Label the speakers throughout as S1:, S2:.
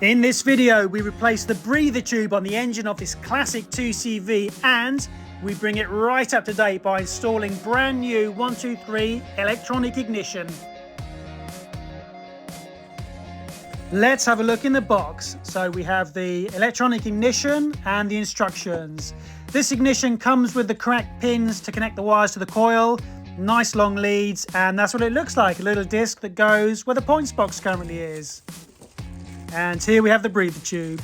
S1: In this video, we replace the breather tube on the engine of this classic 2CV and we bring it right up to date by installing brand new 123 electronic ignition. Let's have a look in the box. So we have the electronic ignition and the instructions. This ignition comes with the correct pins to connect the wires to the coil, nice long leads, and that's what it looks like, a little disc that goes where the points box currently is. And here we have the breather tube.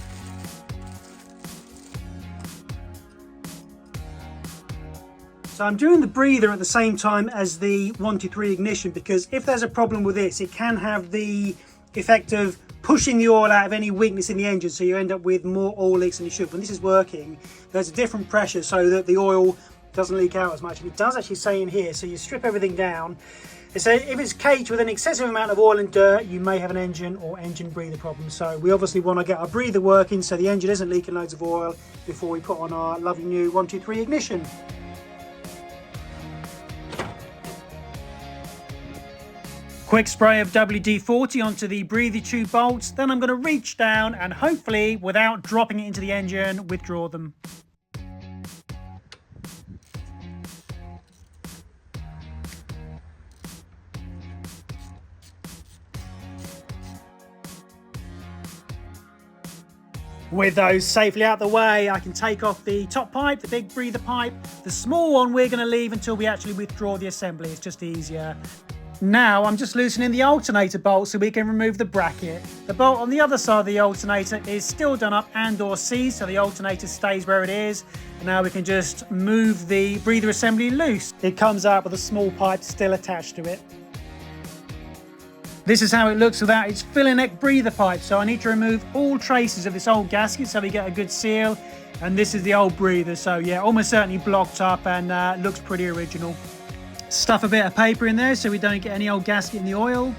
S1: So I'm doing the breather at the same time as the 123 ignition because if there's a problem with this, it can have the effect of pushing the oil out of any weakness in the engine, so you end up with more oil leaks than you should. When this is working, there's a different pressure so that the oil doesn't leak out as much. And it does actually say in here, so you strip everything down. It says if it's caged with an excessive amount of oil and dirt, you may have an engine or engine breather problem. So we obviously want to get our breather working so the engine isn't leaking loads of oil before we put on our lovely new 123 ignition. Quick spray of WD-40 onto the breather tube bolts, then I'm going to reach down and hopefully, without dropping it into the engine, withdraw them. With those safely out the way, I can take off the top pipe, the big breather pipe. The small one we're going to leave until we actually withdraw the assembly, it's just easier. Now I'm just loosening the alternator bolt so we can remove the bracket. The bolt on the other side of the alternator is still done up and or seized, so the alternator stays where it is. And now we can just move the breather assembly loose. It comes out with a small pipe still attached to it. This is how it looks without its filler neck breather pipe, so I need to remove all traces of this old gasket so we get a good seal. And this is the old breather, so yeah, almost certainly blocked up and looks pretty original. Stuff a bit of paper in there so we don't get any old gasket in the oil.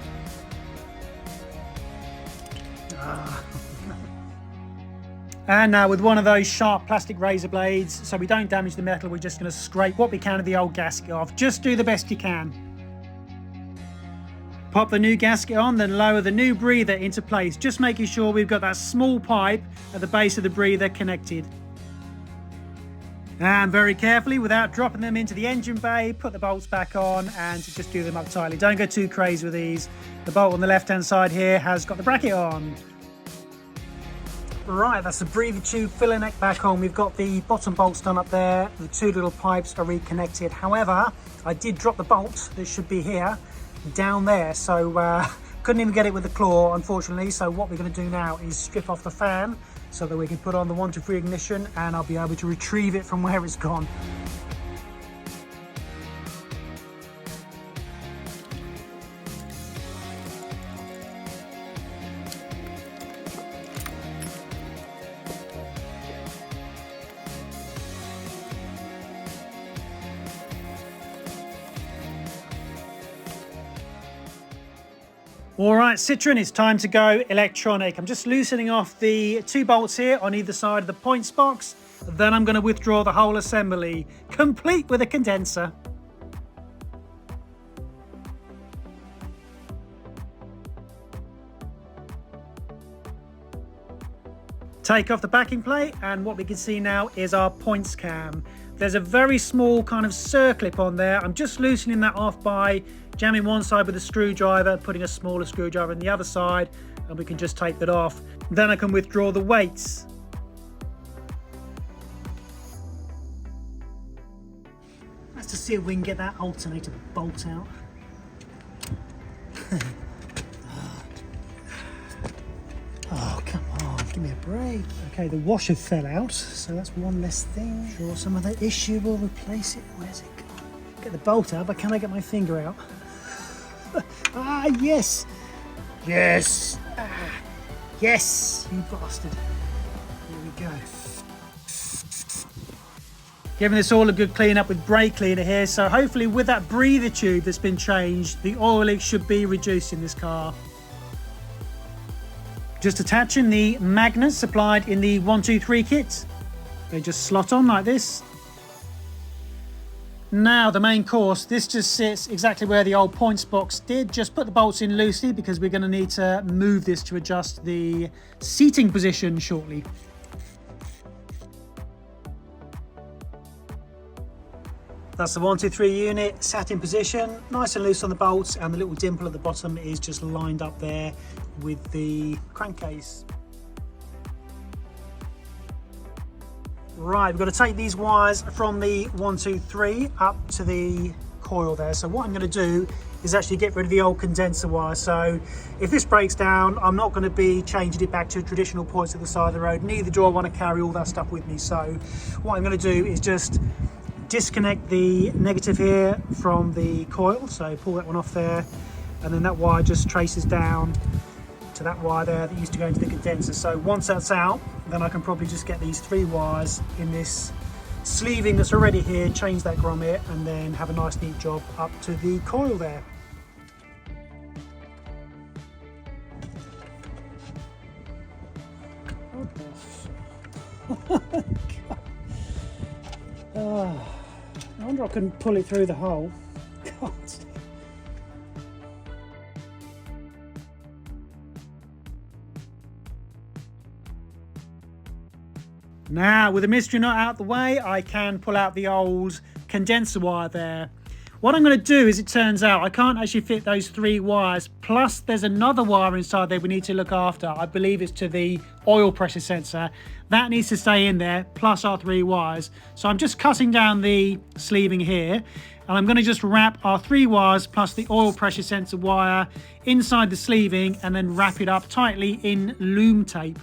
S1: And now with one of those sharp plastic razor blades, so we don't damage the metal, we're just going to scrape what we can of the old gasket off. Just do the best you can. Pop the new gasket on, then lower the new breather into place, just making sure we've got that small pipe at the base of the breather connected. And very carefully, without dropping them into the engine bay, put the bolts back on and just do them up tightly. Don't go too crazy with these. The bolt on the left-hand side here has got the bracket on. Right, that's the breather tube filler neck back on. We've got the bottom bolts done up there. The two little pipes are reconnected. However, I did drop the bolt that should be here down there, so couldn't even get it with the claw, unfortunately. So what we're going to do now is strip off the fan so that we can put on the 123 ignition and I'll be able to retrieve it from where it's gone. All right, Citroen, it's time to go electronic. I'm just loosening off the two bolts here on either side of the points box. Then I'm going to withdraw the whole assembly, complete with a condenser. Take off the backing plate and what we can see now is our points cam. There's a very small kind of circlip on there. I'm just loosening that off by jamming one side with a screwdriver, putting a smaller screwdriver on the other side, and we can just take that off. Then I can withdraw the weights. Let's just see if we can get that alternator bolt out. Oh, come on, give me a break. Okay, the washer fell out, so that's one less thing. Sure, some of the issue will replace it. Where's it gone? Get the bolt out, but can I get my finger out? Ah, yes! Yes! Ah, yes! You bastard. Here we go. Giving this all a good clean up with brake cleaner here, so hopefully with that breather tube that's been changed, the oil leak should be reduced in this car. Just attaching the magnets supplied in the 123 kit. They just slot on like this. Now the main course, this just sits exactly where the old points box did. Just put the bolts in loosely because we're going to need to move this to adjust the seating position shortly. That's the 123 unit sat in position, nice and loose on the bolts, and the little dimple at the bottom is just lined up there with the crankcase. Right, we've got to take these wires from the 123 up to the coil there. So what I'm going to do is actually get rid of the old condenser wire. So if this breaks down, I'm not going to be changing it back to traditional points at the side of the road. Neither do I want to carry all that stuff with me. So what I'm going to do is just disconnect the negative here from the coil. So pull that one off there, and then that wire just traces down to that wire there that used to go into the condenser. So once that's out, then I can probably just get these 3 wires in this sleeving that's already here, change that grommet, and then have a nice neat job up to the coil there. Oh, I wonder if I can pull it through the hole. God. Now, with the mystery knot out the way, I can pull out the old condenser wire there. What I'm going to do is, it turns out I can't actually fit those 3 wires, plus there's another wire inside there we need to look after. I believe it's to the oil pressure sensor. That needs to stay in there, plus our 3 wires. So I'm just cutting down the sleeving here, and I'm going to just wrap our 3 wires plus the oil pressure sensor wire inside the sleeving, and then wrap it up tightly in loom tape.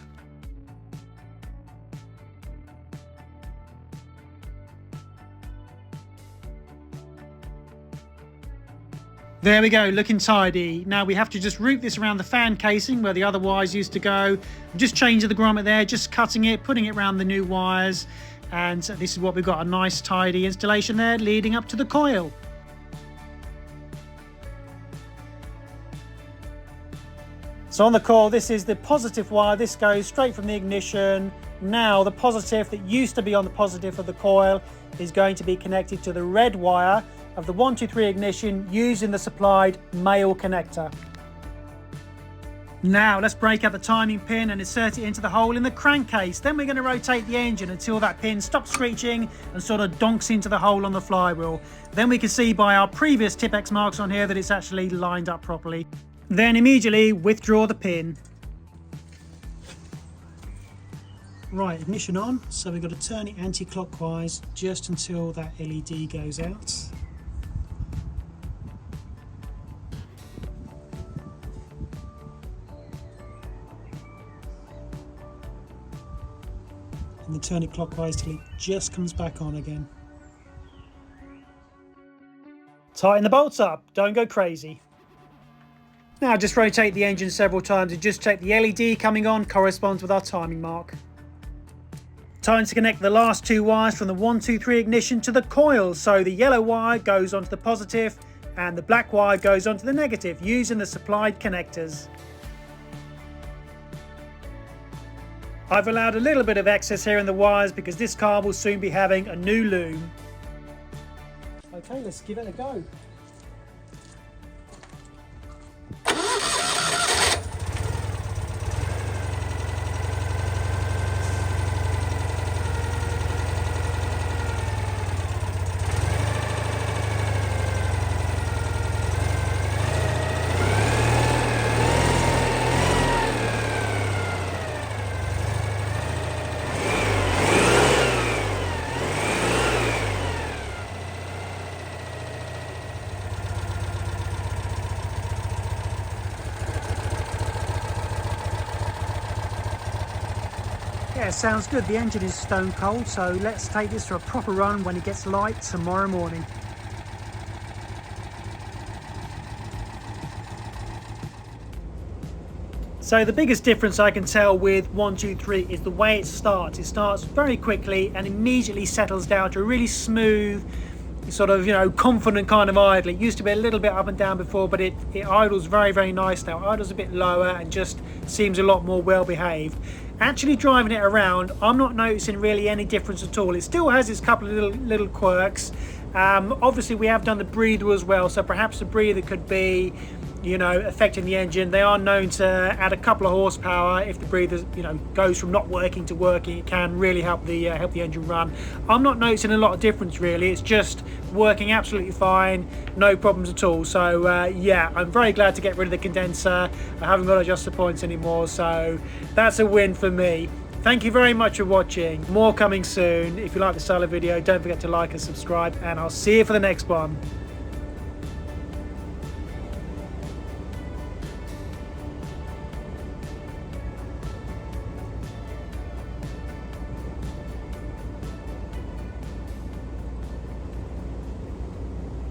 S1: There we go, looking tidy. Now we have to just route this around the fan casing where the other wires used to go. Just changing the grommet there, just cutting it, putting it around the new wires. And this is what we've got, a nice tidy installation there leading up to the coil. So on the coil, this is the positive wire. This goes straight from the ignition. Now the positive that used to be on the positive of the coil is going to be connected to the red wire of the 123 ignition using the supplied male connector. Now let's break out the timing pin and insert it into the hole in the crankcase. Then we're going to rotate the engine until that pin stops screeching and sort of donks into the hole on the flywheel. Then we can see by our previous Tipp-Ex marks on here that it's actually lined up properly. Then immediately withdraw the pin. Right, ignition on, so we've got to turn it anti-clockwise just until that LED goes out. And then turn it clockwise till it just comes back on again. Tighten the bolts up, don't go crazy. Now just rotate the engine several times and just check the LED coming on corresponds with our timing mark. Time to connect the last 2 wires from the 123 ignition to the coil. So the yellow wire goes onto the positive and the black wire goes onto the negative using the supplied connectors. I've allowed a little bit of excess here in the wires because this car will soon be having a new loom. Okay, let's give it a go. Yeah, sounds good. The engine is stone cold, so let's take this for a proper run when it gets light tomorrow morning. So the biggest difference I can tell with 123 is the way it starts. It starts very quickly and immediately settles down to a really smooth, sort of, confident kind of idle. It used to be a little bit up and down before, but it idles very, very nice now. It idles a bit lower and just seems a lot more well behaved. Actually driving it around, I'm not noticing really any difference at all. It still has its couple of little quirks, Obviously we have done the breather as well, so perhaps the breather could be, you know, affecting the engine. They are known to add a couple of horsepower if the breather, you know, goes from not working to working. It can really help the engine run. I'm not noticing a lot of difference really. It's just working absolutely fine, no problems at all. So yeah, I'm very glad to get rid of the condenser. I haven't got to adjust the points anymore, so that's a win for me. Thank you very much for watching. More coming soon. If you like the style of video, don't forget to like and subscribe, and I'll see you for the next one.